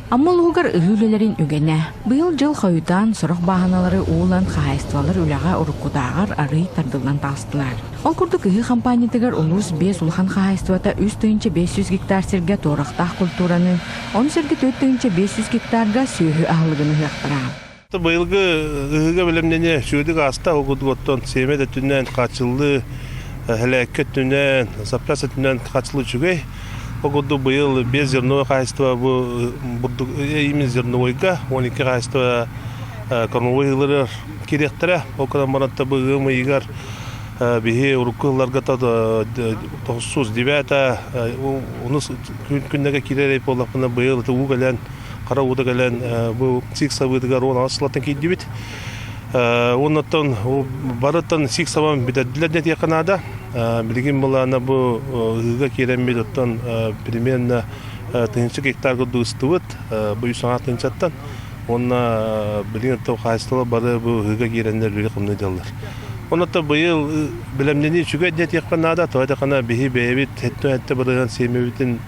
Аммалугар ыгүлелерин үгене. Быйыл жыл хойутан сорох баһаналары уулан хаайствалар үлага уруккутаагар арый тардылдан тастылар. Ол курдук ыгы компаниятыгар улус бес улхан хаайствата 3,500 гектар сирге торактах культураны, он сирге 4,500 гектарга сүйүхү ахылыгыны хыяктара. Быйылгы ыгыга билемнене шүдүк аста огудготтон семеде түннен качылды, хелеккет түннен, запляса түннен качылы чүгей. Погоду был без зернового хозяйства, именно зерновойга, 12 хозяйства кормовые керектера, около марата был мы игр, беги урукуларга тада 909, у нас күннеге кирелей полапына был, это уголен, кара уголен, был сиксовый договор, он аслатен кидивит. Он оттан бараттан сиксаван бидәдләрне якынада билгин булана бу ыга керемет оттан примерно 3 гектарга дустубут бу санатынчаттан онна билгин то хастала бары бу ыга кереннәр биле кымны диләр. Онда быел билемнәне чүгә дәт якынада тойда кана бихи бебит хәтта биргән семебитин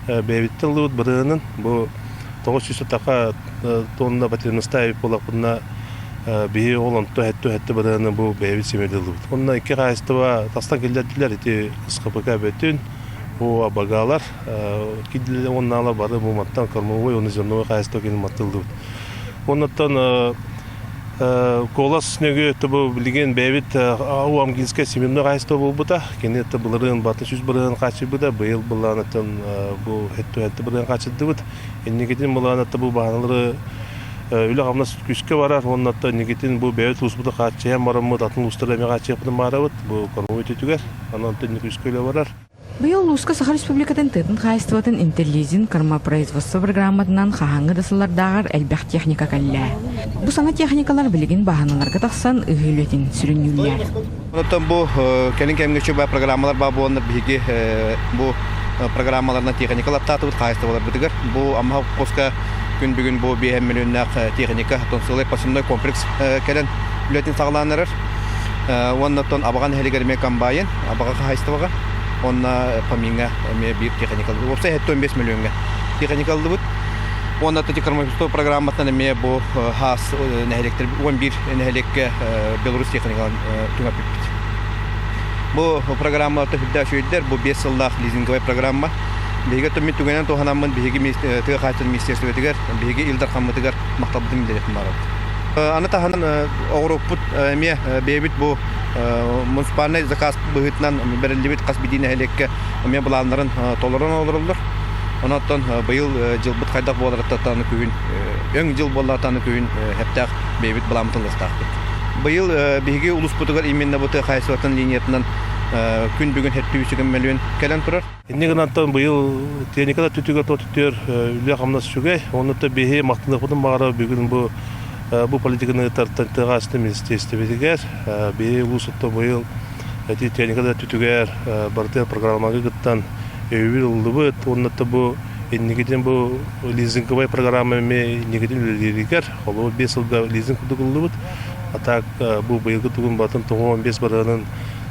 бебиттен лут биргәнен бу 900 така тонна батырныста булакына бие олон төһәттә бирәне бу бәйбит семедилди. Онна ике хастава тастан килдәтләр ите скпк бөтен бу абагалар кидле оннала бары бу маттан кормовой оны зерновой хаста кен маттылды. Оннан колас неге төбө билген бәйбит ау амгинскә семенной хаста булбыта. Кенетте булырын баты сүз бирен качы буда быел буланатын бу хәтта бирен качыды бут. Эннегедин буланатта бу баһалары Üle gamnas küske varar, onnatta nigetin bu beyt usbuda kaçıya maramı datın ustarame kaçıya pıdı maravut, bu konumu tütüger, ananta küskeyle varar. Быйыл Луска Сахар Республикатын тытын хайстватын интерлизин карма производство программатынан хахаңы дасылардагар элбэх техника калле. Бу саңа техникалар билигин баһаналарга таксан ыгылетін сүрүнүлләр. Онтан бу келин кемгече ба программалар ба бу онда биги бу программаларна техникалар татыбыт хайствалар битигер. Бу амма коска күн бүгүн бу 5 миллионнак техника тонсылы пасымной комплекс келен үлетін сагланырыр. Оннан абаган хелигерме комбайн, абага хайствага онна паминга ме бир техникал. Опса 15 миллионга техникал бут. Онда текармовство программатан ме бу хас нехелектер 11 нехелекке Беларусь техникал туга пипит. Бу программа төһүдә шөйдер, бу 5 жылдык лизинговая программа. Беге төмит түгәнән тоханамын беге тыга хатын министерство тигәр, беге Илдар хамматыгар мактабын дилеп барат. Аны таһан Европут ме бебит бу муниципальный заказ быгытнан берилбит касбидин элекке ме буланнарын толорон олырылдыр. Онаттан быел жылбыт кайдак болараттан күн өң жыл болартаны күн хәптәк бебит буламтылыстак. Быел беге улус путугар именно бу хайсватын линиятынан күн бүгүн 7,5 миллион келен турар. Иннегенаттан быел техникада түтүгөр тотуттер үле камнас чүгәй, онда беге мактылыгын багара бүгүн бу политиканы тартыгасты министрликте бедигер, бе улусутта быел эти техникада түтүгөр бартер программага гыттан өйүлдүбүт, онда бу иннегеден бу лизинговая программа ме иннегеден лирикер, ол 5 жылда лизинг кудулдубут. Атак бу быелгы тугун батын 15 баранын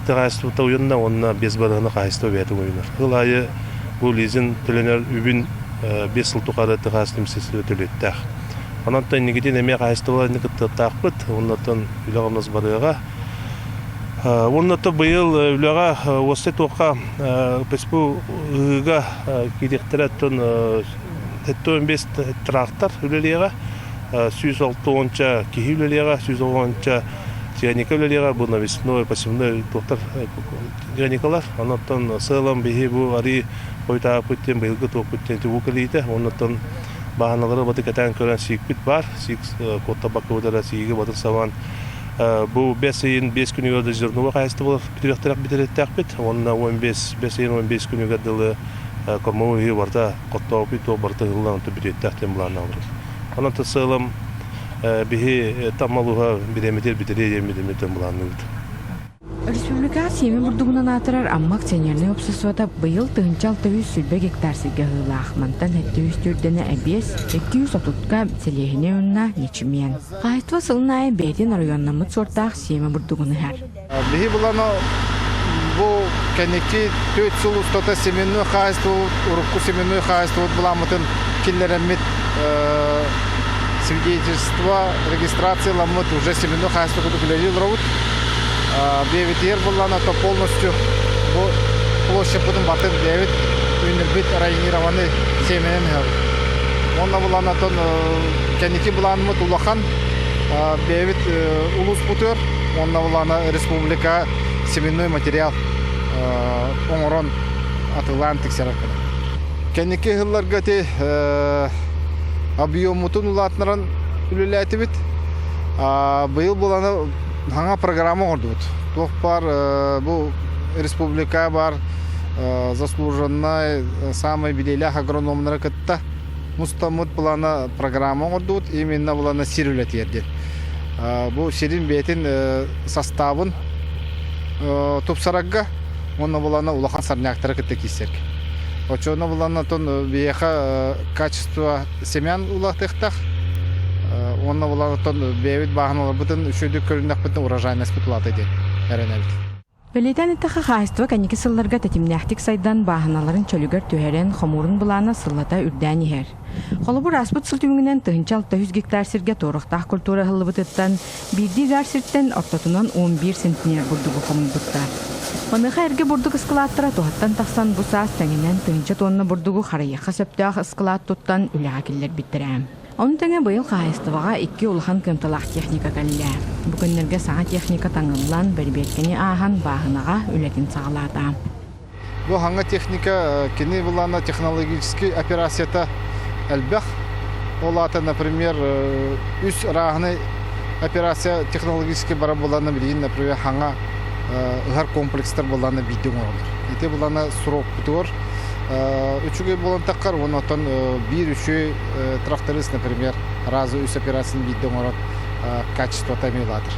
тыгастыта уйунна, онна 5 бараны кайсты бетип уйнар. Кылайы бу лизин төленер үбүн 5 жыл тукары тыгасты мисеси төлөттак. Оннан негеден эме кайстыларны кыттакпыт, оннан үлөгөмөз барыга. Оннан быйыл үлөгө осы тока песпу ыга кидектереттен 15 трактор үлелега, 106 кихи үлелега, 110 техника үлелега, бу навесной, пассивной токтор техникалар. Оннан сылам бихи бу ари койта путтен быйылгы топуттен тубукалите, оннан баһаналары баты катан көрән сикпит бар, сик котта бакыдара сиге батыр саван. Бу 5 күнүгө зерновый хайсты булып битирәк битирәк бит. Онна 15 күнүгө дылы кормовый барда котта опит барда гыллан битирәк буланы алыр. Аны тасылым бихи тамалуга биремедер битере буланы. Республика семи бурдугунан атырар амма акционерный обществода быйыл тыгынчал 100 гектар сиге хылах мантан 700 әбес 230 селехине унна нечмен. Хайства сылнай бетин районнамыт сортах семи бурдугуны хар. Бихи булано бу кенеки 4 жыл устота семенной хайства, урукку семенной хайства буламытын киллеремит свидетельство регистрации ламут уже семенной хозяйство кутуклерил робот. Бевитер была то полностью площадь потом батыр девять универбит районированный семенен хал. Он была на то кеники была на улахан бевит улус путер. Он была на республика семенной материал оңорон атылан тексеракка. Кеники хылларга те объемутун улатнаран үлеләйті бит. Быйыл буланы хаңа программа ордут. Тоқ бар, бұл республика бар, заслуженный самый белейлях агрономнары кытта. Мустамыт буланы программа ордут, именно буланы сирүлет ерден. Бұл сирин бетін составын топсарагга, оны буланы улахан сарняктары кытта кесерге. Очоно буланы тон бияха качество семян улатыхтах. Онна буланы тон бевит баханалар бутын үшөйдүк көрүнөк бутын урожайность бутулаты ден. Эренебит. Белетен иттаха хааства каники сылларга тетимнәхтик сайдан баһаналарын чөлүгөр төһәрен хомурун булана сыллата үрдән иһәр. Холобур аспыт сылтүңүнен 600 гектар сирге торохтах культура хыллыбытыттан бирди гарсирттен ортотунан 11 центнер бурдугу хомунбуттар. Маныха эрге бурдук ыскылааттара тухаттан тахсан бу саас тәңенен 1 тонна бурдугу харыйяха сөптөөх ыскылаат туттан үләға киллер биттирәм. Onun tenge bıyıl xahistavağa 2 ulhan kımtalaq texnika kalila. Bugünlerge sağa texnika tangılan berberkeni ahan bahınağa ületin sağlada. Bu hangi техника kini bulana технологический операцията әлбәх. Олата, например, үс рағыны операция технологически бара буланы билейін, например, хаңа ыгар комплекстер буланы биден оралыр. Ете буланы срок бутур. Üçüge bolan takkar, ondan bir üçü traktorist, например, разу üç operasyonu bildiğin olarak качество tamamladır.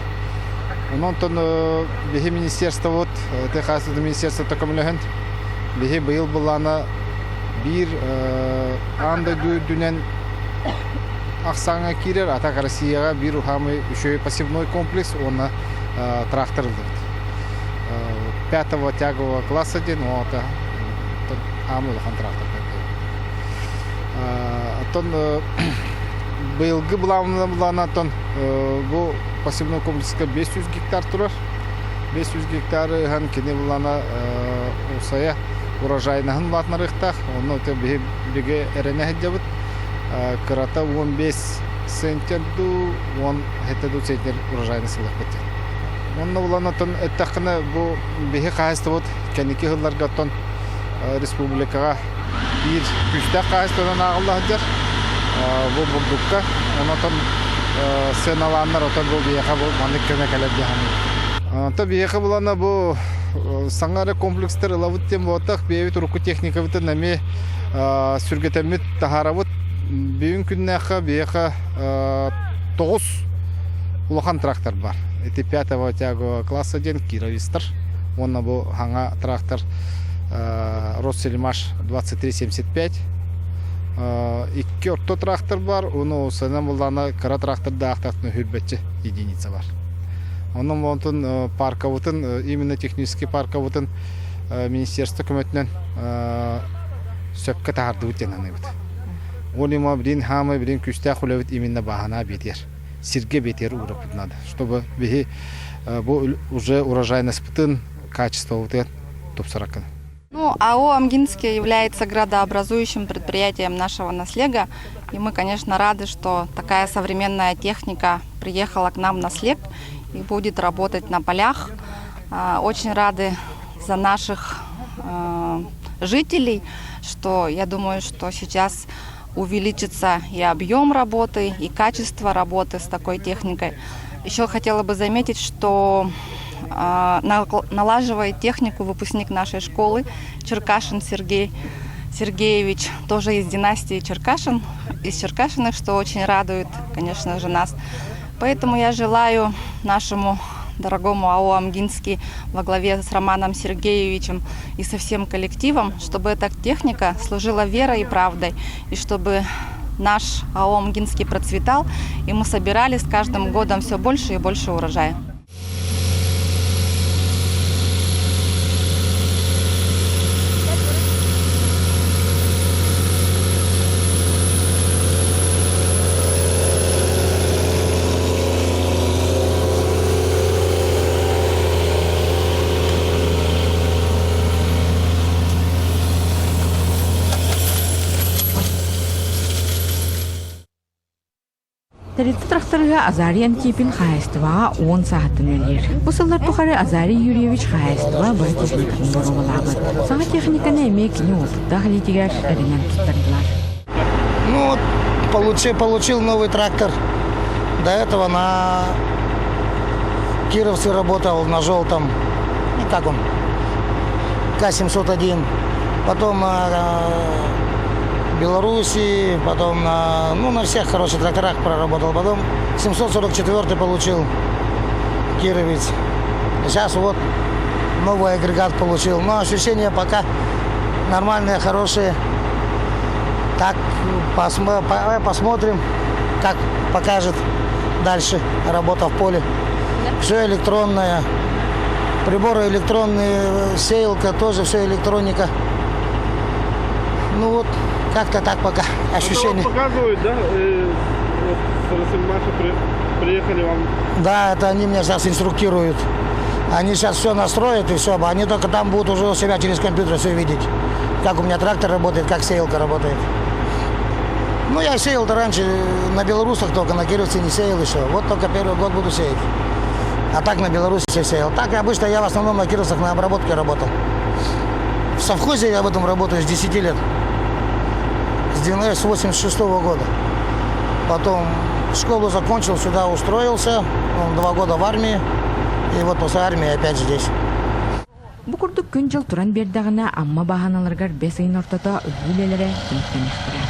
Ondan bihi ministerstvo вот, tehasıda ministerstvo takımlığın, bihi bu yıl bulana bir anda dünen Aksan'a kirer, atak Rusya'ya bir hamı üçü pasivnoy kompleks, ona traktör aldı. 5-го тягового класса ден, это амул контрактор. Тон быйылгы булана тон бу пассивный комплекска 500 гектар турар. 500 гектар хан кене булана усая урожайнахын латнарыктах, оны те биге эрене хеджабыт. Кырата 15 центнер ду, 10 хеттеду центнер урожайны сылык бетер. Онны булана тон эттакына бу биге кайыстыбыт кенеки хылларга тон республикага bir küçük kayıtlardan ağırladılar. Bu buldukka. Ondan sen alanlar otan bu biyaka bu mandık kömekeler diye. Tabii biyaka bulana bu sangare kompleksler lavuttem bu atak bir ruku teknika bitir nemi sürgetemit taharavut büyük günlerde biyaka 9 ulakan traktör var. Eti 5-го тягового класса ден кировистер. Онна bu hanga traktör Россельмаш 2375. 2 орто трактор бар, оны сенен булана кара тракторда актактын хүрбетчи единица бар. Onun онтун парковутун, именно технический парковутун министерство көмөтүнөн сөпкө тагарды өтен аныбыт. Олима бирин хамы бирин күстө хулебит именно бахана бетер. Сирге бетер урап надо, чтобы бихи бу уже урожайность бутын качество утен топсаракын. Ну, АО «Амгинский» является градообразующим предприятием нашего наслега. И мы, конечно, рады, что такая современная техника приехала к нам на слег и будет работать на полях. Очень рады за наших жителей, что я думаю, что сейчас увеличится и объем работы, и качество работы с такой техникой. Еще хотела бы заметить, что налаживает технику выпускник нашей школы Черкашин Сергей Сергеевич, тоже из династии Черкашин, из Черкашиных, что очень радует, конечно же, нас. Поэтому я желаю нашему дорогому АО «Амгинский» во главе с Романом Сергеевичем и со всем коллективом, чтобы эта техника служила верой и правдой, и чтобы наш АО «Амгинский» процветал, и мы собирали с каждым годом все больше и больше урожая. Таритті тракторыга Азарий Антипин хайыстываға 10 сағаттын өлер. Бұл сылдар тухары Азарий Юрьевич хайыстыва бір техниканы бұрылабы. Саңа техниканы әмек не опытта ғалетігер әрінен тұттардылар. Ну вот, получил новый трактор. До этого на Кировце работал на желтом, ну как он, К-701. Потом на Беларуси, потом на всех хороших тракторах проработал. Потом 744 получил Кировец. Сейчас вот новый агрегат получил. Но ощущения пока нормальные, хорошие. Так, посмотрим, как покажет дальше работа в поле. Все электронное, приборы электронные, сеялка тоже, все электроника. Ну вот, как-то так пока ощущение. Показывают, да? Наши приехали вам. Да, это они меня сейчас инструктируют. Они сейчас все настроят и все. Они только там будут уже у себя через компьютер все видеть. Как у меня трактор работает, как сеялка работает. Ну, я сеял-то раньше на белорусах только, на Кировце не сеял еще. Вот только первый год буду сеять. А так на Беларуси все сеял. Так обычно я в основном на Кировцах на обработке работал. В совхозе я в этом работаю с 10 лет. С 86 года. Потом школу закончил, сюда устроился. 2 года в армии. И вот после армии опять здесь. Бұ күрдік күн жыл тұран бердіғына амма бағаналарғар 5 айын ортата үлгілелері кеміктен ектірі.